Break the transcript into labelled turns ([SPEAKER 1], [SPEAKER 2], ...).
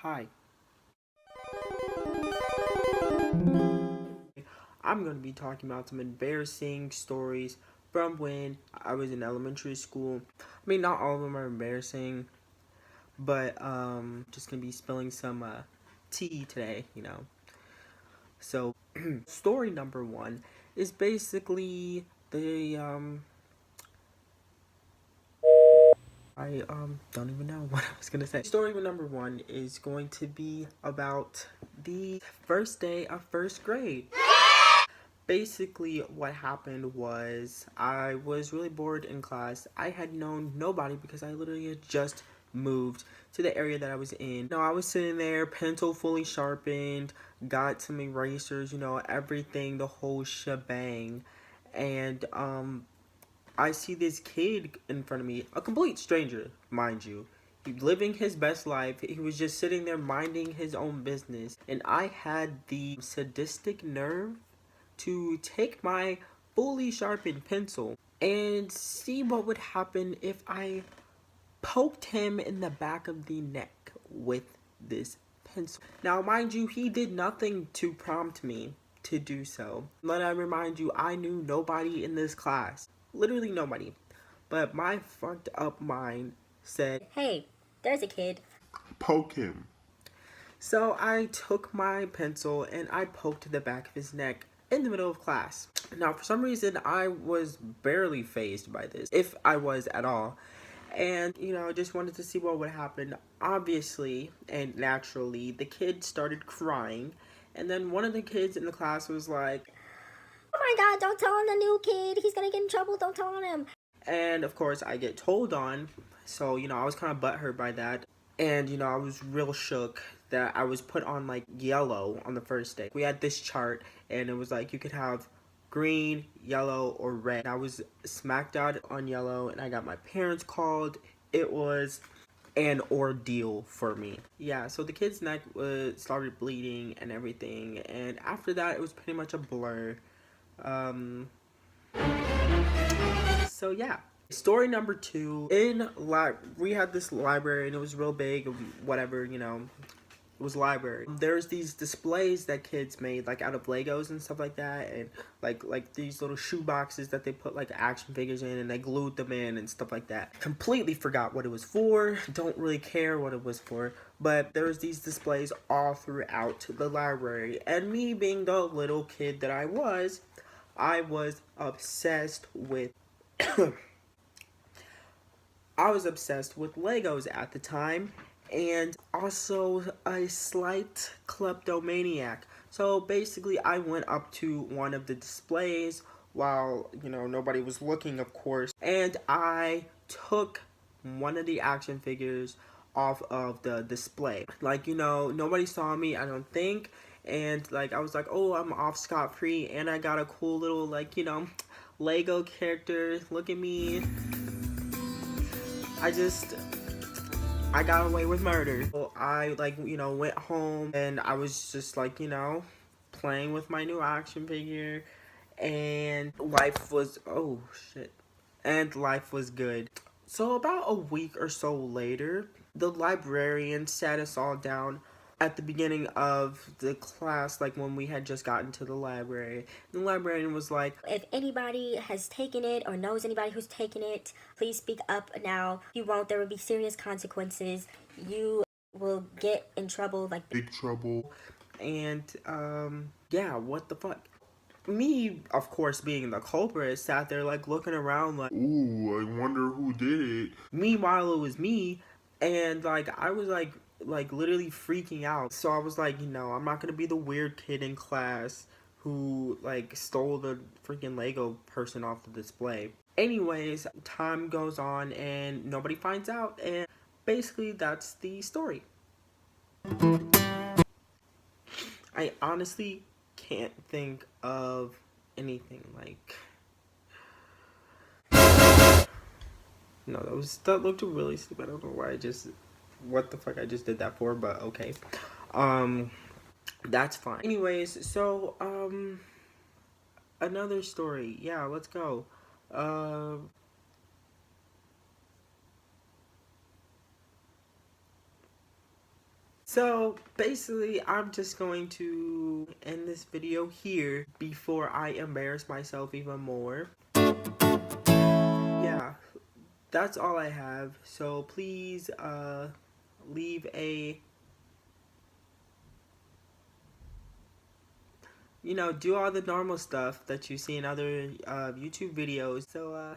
[SPEAKER 1] Hi. I'm going to be talking about some embarrassing stories from when I was in elementary school. I mean, not all of them are embarrassing, but just going to be spilling some tea today. So, story number one is basically the I don't even know what I was gonna say. Story number one is going to be about the first day of first grade. Basically, what happened was I was really bored in class. I had known nobody because I literally had just moved to the area that I was in. I was sitting there, pencil fully sharpened, got some erasers, everything, the whole shebang. And I see this kid in front of me, a complete stranger, mind you. He living his best life. He was just sitting there minding his own business. And I had the sadistic nerve to take my fully sharpened pencil and see what would happen if I poked him in the back of the neck with this pencil. Now, mind you, he did nothing to prompt me to do so. Let I remind you, I knew nobody in this class. Literally nobody. But my fucked up mind said,
[SPEAKER 2] Hey, there's a kid.
[SPEAKER 3] Poke him.
[SPEAKER 1] So I took my pencil and I poked the back of his neck in the middle of class. Now, for some reason, I was barely fazed by this, if I was at all. And, just wanted to see what would happen. Obviously and naturally, the kid started crying. And then one of the kids in the class was like,
[SPEAKER 2] Oh my god, don't tell on the new kid. He's gonna get in trouble. Don't tell on him.
[SPEAKER 1] and of course, I get told on. So, I was kind of butthurt by that. And, I was real shook that I was put on like yellow on the first day. We had this chart, and it was like you could have green, yellow, or red. I was smacked out on yellow, and I got my parents called. It was an ordeal for me. Yeah, so the kid's neck started bleeding and everything, and after that, it was pretty much a blur. Um, so yeah. Story number two. We had this library and it was real big, whatever, it was library. There's these displays that kids made like out of Legos and stuff like that, and like these little shoe boxes that they put like action figures in and they glued them in and stuff like that. Completely forgot what it was for. Don't really care what it was for. But there was these displays all throughout the library, and me being the little kid that I was obsessed with I was obsessed with Legos at the time, and also a slight kleptomaniac. So basically, I went up to one of the displays while, nobody was looking, of course, and I took one of the action figures off of the display. Like, nobody saw me, I don't think, and like I was like, oh, I'm off scot-free, and I got a cool little, like, Lego character. Look at me. I got away with murder. So I went home and I was just like, playing with my new action figure, and life was life was good. So about a week or so later, the librarian sat us all down at the beginning of the class, like when we had just gotten to the library. The librarian was like,
[SPEAKER 2] If anybody has taken it or knows anybody who's taken it, please speak up now. If you won't, there will be serious consequences. You will get in trouble, like
[SPEAKER 3] Big trouble.
[SPEAKER 1] and yeah, what the fuck? Me, of course, being the culprit, sat there like looking around like,
[SPEAKER 3] Ooh, I wonder who did it.
[SPEAKER 1] meanwhile it was me, and like I was like literally freaking out. So I was like, I'm not gonna be the weird kid in class who like stole the freaking Lego person off the display. Anyways, time goes on and nobody finds out, and basically that's the story. I honestly can't think of anything like. No, that looked really stupid. I don't know why what the fuck I just did that for, but okay. Um, that's fine. Anyways, so another story. Yeah, let's go. Uh, So basically, I'm just going to end this video here before I embarrass myself even more. Yeah, that's all I have. So please leave a, do all the normal stuff that you see in other YouTube videos. So